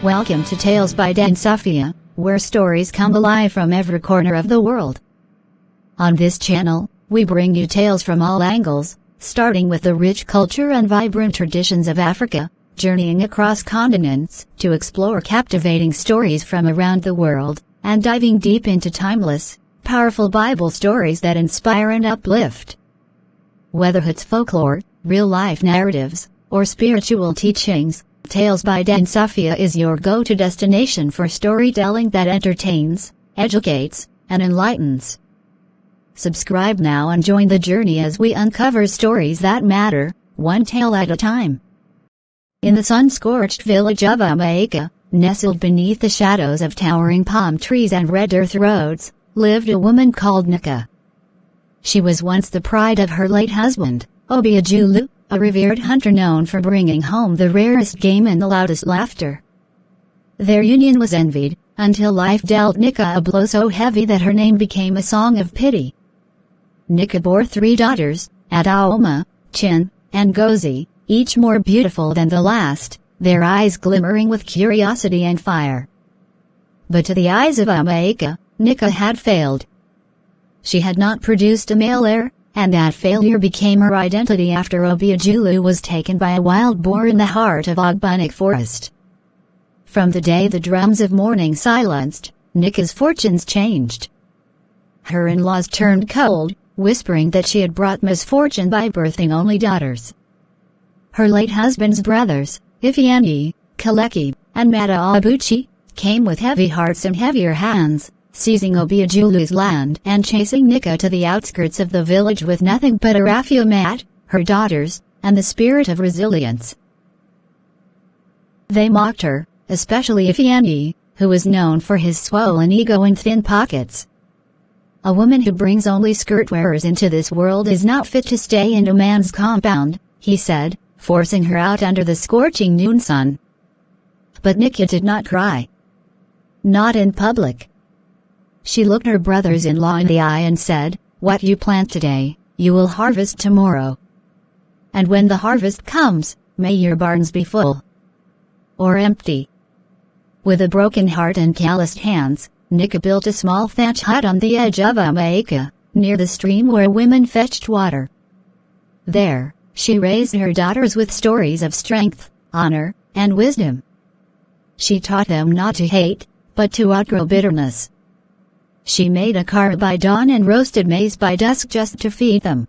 Welcome to Tales by Dan Safia, where stories come alive from every corner of the world. On this channel, we bring you tales from all angles, starting with the rich culture and vibrant traditions of Africa, journeying across continents to explore captivating stories from around the world, and diving deep into timeless, powerful Bible stories that inspire and uplift. Whether it's folklore, real-life narratives, or spiritual teachings, Tales by Dan Safia is your go-to destination for storytelling that entertains, educates, and enlightens. Subscribe now and join the journey as we uncover stories that matter, one tale at a time. In the sun-scorched village of Amaika, nestled beneath the shadows of towering palm trees and red earth roads, lived a woman called Nika. She was once the pride of her late husband, Obiajulu, a revered hunter known for bringing home the rarest game and the loudest laughter. Their union was envied, until life dealt Nika a blow so heavy that her name became a song of pity. Nika bore 3 daughters, Adaoma, Chin, and Gozi, each more beautiful than the last, their eyes glimmering with curiosity and fire. But to the eyes of Amaika, Nika had failed. She had not produced a male heir, and that failure became her identity after Obiajulu was taken by a wild boar in the heart of Ogbunnick Forest. From the day the drums of mourning silenced, Nika's fortunes changed. Her in-laws turned cold, whispering that she had brought misfortune by birthing only daughters. Her late husband's brothers, Ifeanyi, Kaleki, and Mata-Abuchi, came with heavy hearts and heavier hands, seizing Obiajulu's land and chasing Nika to the outskirts of the village with nothing but a Rafumat, her daughters, and the spirit of resilience. They mocked her, especially Ifeanyi, who was known for his swollen ego and thin pockets. A woman who brings only skirt-wearers into this world is not fit to stay in a man's compound, he said, forcing her out under the scorching noon sun. But Nika did not cry. Not in public. She looked her brothers-in-law in the eye and said, "What you plant today, you will harvest tomorrow. And when the harvest comes, may your barns be full or empty." With a broken heart and calloused hands, Nika built a small thatch hut on the edge of Amaika, near the stream where women fetched water. There, she raised her daughters with stories of strength, honor, and wisdom. She taught them not to hate, but to outgrow bitterness. She made a car by dawn and roasted maize by dusk just to feed them.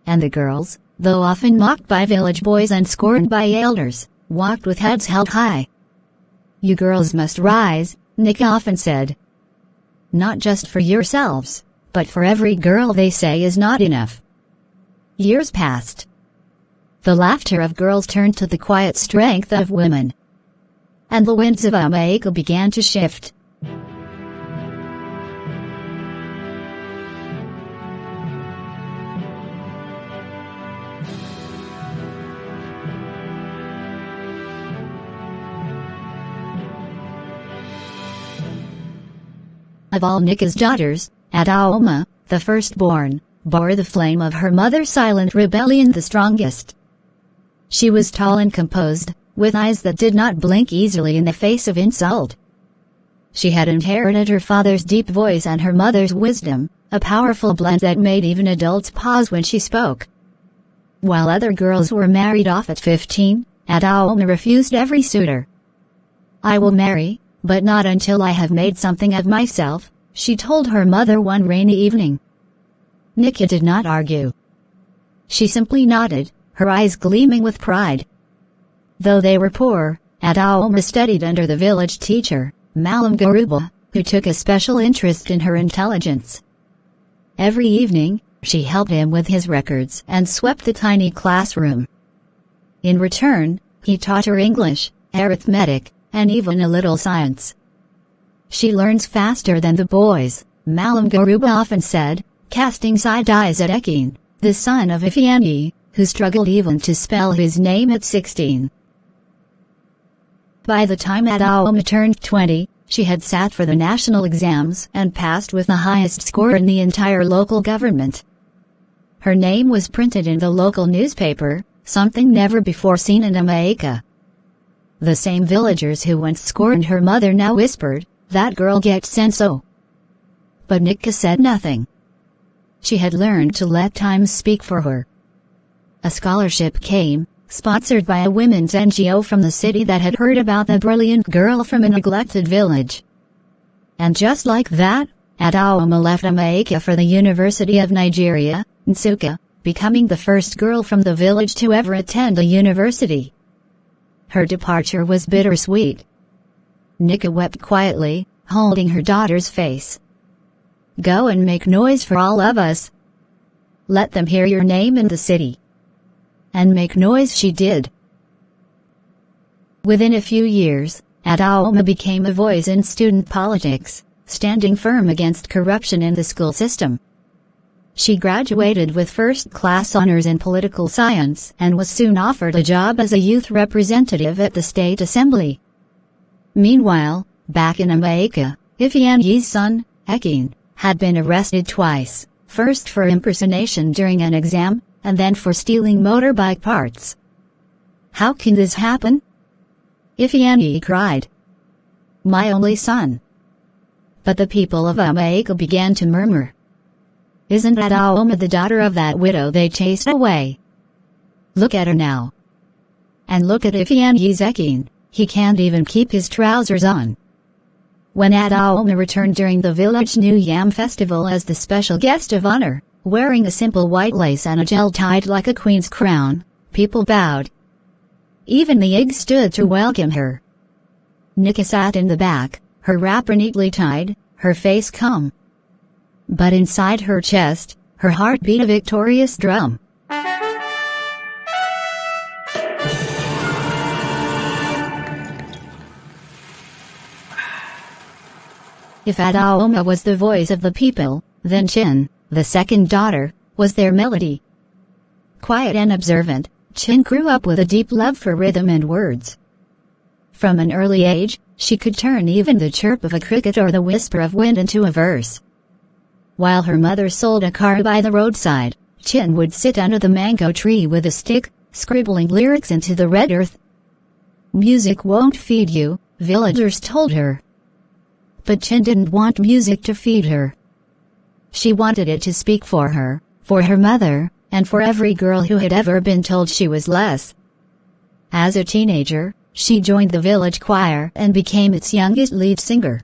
And the girls, though often mocked by village boys and scorned by elders, walked with heads held high. "You girls must rise," Nika often said. "Not just for yourselves, but for every girl they say is not enough." Years passed. The laughter of girls turned to the quiet strength of women. And the winds of Amaika began to shift. Of all Nika's daughters, Adaoma, the firstborn, bore the flame of her mother's silent rebellion the strongest. She was tall and composed, with eyes that did not blink easily in the face of insult. She had inherited her father's deep voice and her mother's wisdom, a powerful blend that made even adults pause when she spoke. While other girls were married off at 15, Adaoma refused every suitor. "I will marry, but not until I have made something of myself," she told her mother one rainy evening. Nika did not argue. She simply nodded, her eyes gleaming with pride. Though they were poor, Adaoma studied under the village teacher, Malam Garuba, who took a special interest in her intelligence. Every evening, she helped him with his records and swept the tiny classroom. In return, he taught her English, arithmetic, and even a little science. "She learns faster than the boys," Malam Garuba often said, casting side eyes at Ekin, the son of Ifeanyi, who struggled even to spell his name at 16. By the time Adaoma turned 20, she had sat for the national exams and passed with the highest score in the entire local government. Her name was printed in the local newspaper, something never before seen in Amaika. The same villagers who once scorned her mother now whispered, "That girl gets senso." But Nika said nothing. She had learned to let time speak for her. A scholarship came, sponsored by a women's NGO from the city that had heard about the brilliant girl from a neglected village. And just like that, Adaoma left Jamaica for the University of Nigeria, Nsukka, becoming the first girl from the village to ever attend a university. Her departure was bittersweet. Nika wept quietly, holding her daughter's face. "Go and make noise for all of us. Let them hear your name in the city." And make noise she did. Within a few years, Adaoma became a voice in student politics, standing firm against corruption in the school system. She graduated with first-class honors in political science and was soon offered a job as a youth representative at the state assembly. Meanwhile, back in Jamaica, Ifeanyi's son, Ekin, had been arrested twice, first for impersonation during an exam, and then for stealing motorbike parts. "How can this happen?" Ifeanyi cried. "My only son." But the people of Jamaica began to murmur. "Isn't Adaoma the daughter of that widow they chased away? Look at her now. And look at Ifeanyi's Ekin, he can't even keep his trousers on." When Adaoma returned during the village New Yam festival as the special guest of honor, wearing a simple white lace and a gel tied like a queen's crown, people bowed. Even the Ig stood to welcome her. Nika sat in the back, her wrapper neatly tied, her face calm. But inside her chest, her heart beat a victorious drum. If Adaoma was the voice of the people, then Chin, the second daughter, was their melody. Quiet and observant, Chin grew up with a deep love for rhythm and words. From an early age, she could turn even the chirp of a cricket or the whisper of wind into a verse. While her mother sold a car by the roadside, Chin would sit under the mango tree with a stick, scribbling lyrics into the red earth. "Music won't feed you," villagers told her. But Chin didn't want music to feed her. She wanted it to speak for her mother, and for every girl who had ever been told she was less. As a teenager, she joined the village choir and became its youngest lead singer.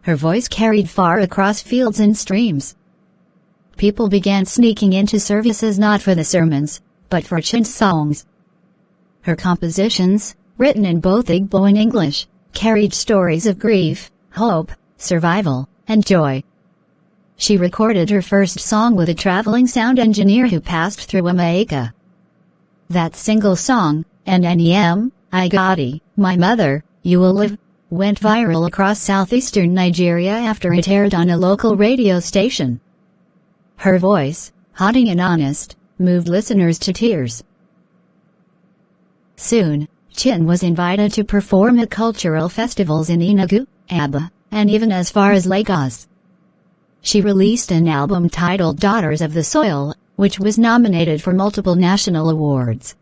Her voice carried far across fields and streams. People began sneaking into services not for the sermons, but for Chin's songs. Her compositions, written in both Igbo and English, carried stories of grief, hope, survival, and joy. She recorded her first song with a traveling sound engineer who passed through Jamaica. That single song, "NNEM, I Gotti, My Mother, You Will Live," went viral across southeastern Nigeria after it aired on a local radio station. Her voice, haunting and honest, moved listeners to tears. Soon, Chin was invited to perform at cultural festivals in Enugu, Aba, and even as far as Lagos. She released an album titled Daughters of the Soil, which was nominated for multiple national awards.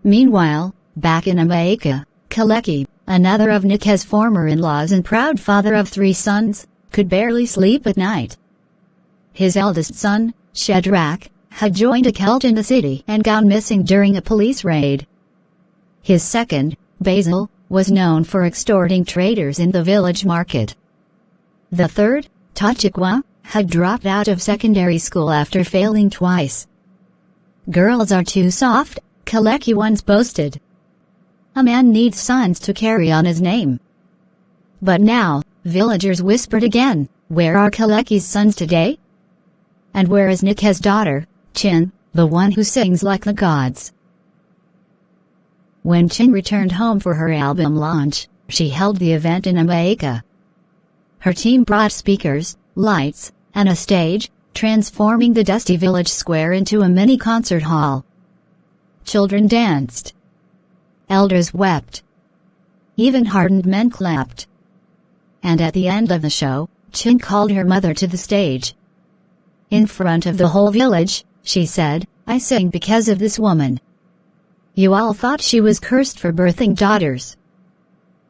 Meanwhile, back in Jamaica, Kaleki, another of Nika's former in-laws and proud father of 3 sons, could barely sleep at night. His eldest son, Shadrach, had joined a cult in the city and gone missing during a police raid. His second, Basil, was known for extorting traders in the village market. The third, Tachikwa, had dropped out of secondary school after failing twice. "Girls are too soft," Kaleki once boasted. "A man needs sons to carry on his name." But now, villagers whispered again, "Where are Kaleki's sons today? And where is Nika's daughter, Chin, the one who sings like the gods?" When Chin returned home for her album launch, she held the event in Jamaica. Her team brought speakers, lights, and a stage, transforming the dusty village square into a mini concert hall. Children danced. Elders wept. Even hardened men clapped. And at the end of the show, Chin called her mother to the stage. "In front of the whole village," she said, "I sing because of this woman. You all thought she was cursed for birthing daughters.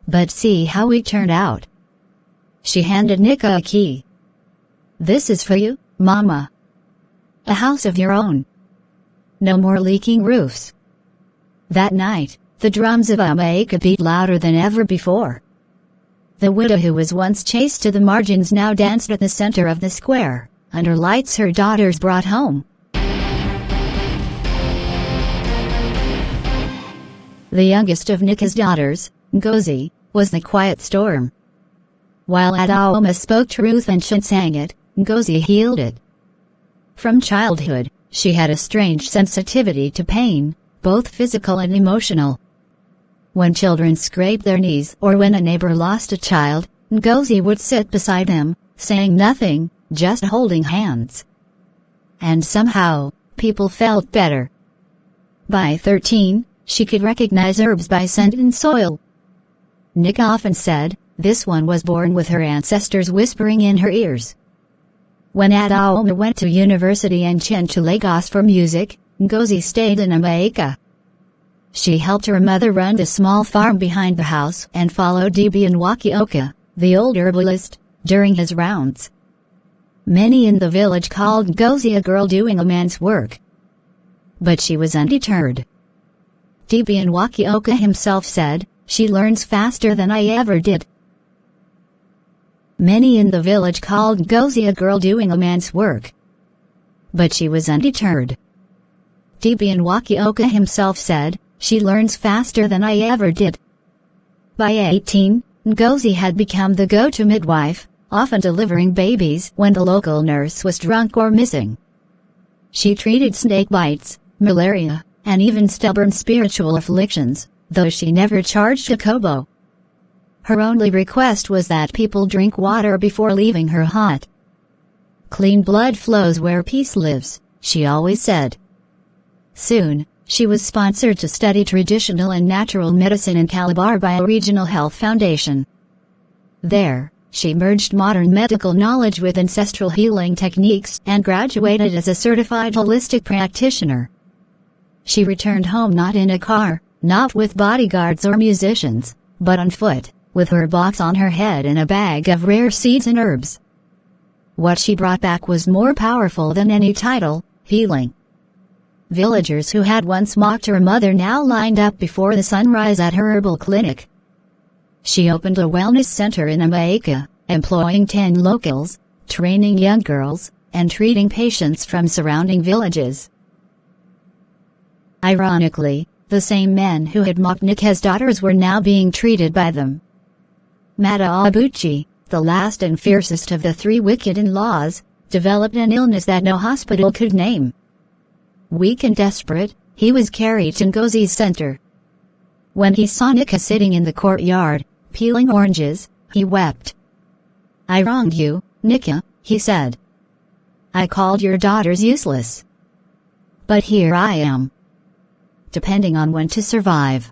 But see how we turned out. She handed Nika a key. This is for you, Mama. A house of your own. No more leaking roofs. That night, the drums of Jamaica beat louder than ever before. The widow who was once chased to the margins now danced at the center of the square, under lights her daughters brought home. The youngest of Nika's daughters, Ngozi, was the quiet storm. While Adaoma spoke truth and Chin sang it, Ngozi healed it. From childhood, she had a strange sensitivity to pain, both physical and emotional. When children scraped their knees or when a neighbor lost a child, Ngozi would sit beside them, saying nothing, just holding hands. And somehow, people felt better. By 13, she could recognize herbs by scent in soil. Nika often said, this one was born with her ancestors whispering in her ears. When Adaoma went to university and Chin to Lagos for music, Ngozi stayed in Jamaica. She helped her mother run the small farm behind the house and followed Dibian Wakioka, the old herbalist, during his rounds. Many in the village called Ngozi a girl doing a man's work. But she was undeterred. Dibian Wakioka himself said, she learns faster than I ever did. Many in the village called Ngozi a girl doing a man's work. But she was undeterred. Dibian Wakioka himself said, she learns faster than I ever did. By 18, Ngozi had become the go-to midwife, often delivering babies when the local nurse was drunk or missing. She treated snake bites, malaria, and even stubborn spiritual afflictions, though she never charged a kobo. Her only request was that people drink water before leaving her hut. Clean blood flows where peace lives, she always said. Soon, she was sponsored to study traditional and natural medicine in Calabar by a regional health foundation. There, she merged modern medical knowledge with ancestral healing techniques and graduated as a certified holistic practitioner. She returned home not in a car, not with bodyguards or musicians, but on foot, with her box on her head and a bag of rare seeds and herbs. What she brought back was more powerful than any title, healing. Villagers who had once mocked her mother now lined up before the sunrise at her herbal clinic. She opened a wellness center in Jamaica, employing 10 locals, training young girls, and treating patients from surrounding villages. Ironically, the same men who had mocked Nika's daughters were now being treated by them. Mata Abuchi, the last and fiercest of the 3 wicked in-laws, developed an illness that no hospital could name. Weak and desperate, he was carried to Ngozi's center. When he saw Nika sitting in the courtyard, peeling oranges, he wept. I wronged you, Nika, he said. I called your daughters useless. But here I am. Depending on when to survive.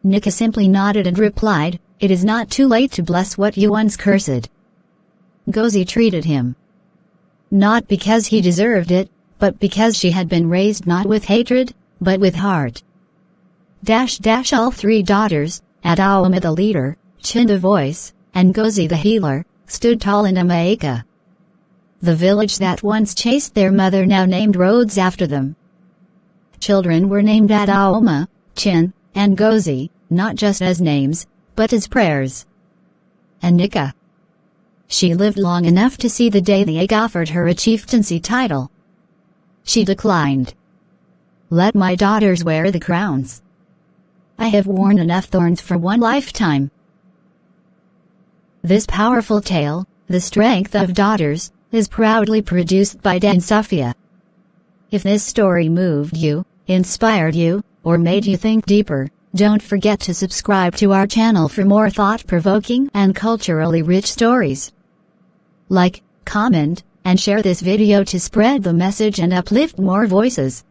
Nika simply nodded and replied, it is not too late to bless what you once cursed. Ngozi treated him. Not because he deserved it, but because she had been raised not with hatred, but with heart. All 3 daughters, Adaoma the leader, Chin the voice, and Ngozi the healer, stood tall in Jamaica. The village that once chased their mother now named roads after them. Children were named Adaoma, Chin, and Ngozi, not just as names, but as prayers. And Nika. She lived long enough to see the day the egg offered her a chieftaincy title. She declined. Let my daughters wear the crowns. I have worn enough thorns for one lifetime. This powerful tale, The Strength of Daughters, is proudly produced by Dan Safia. If this story moved you, inspired you, or made you think deeper, don't forget to subscribe to our channel for more thought-provoking and culturally rich stories. Like, comment, and share this video to spread the message and uplift more voices.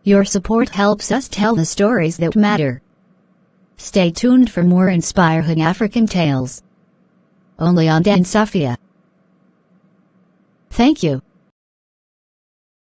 Your support helps us tell the stories that matter. Stay tuned for more inspiring African tales. Only on Dan Safia. Thank you.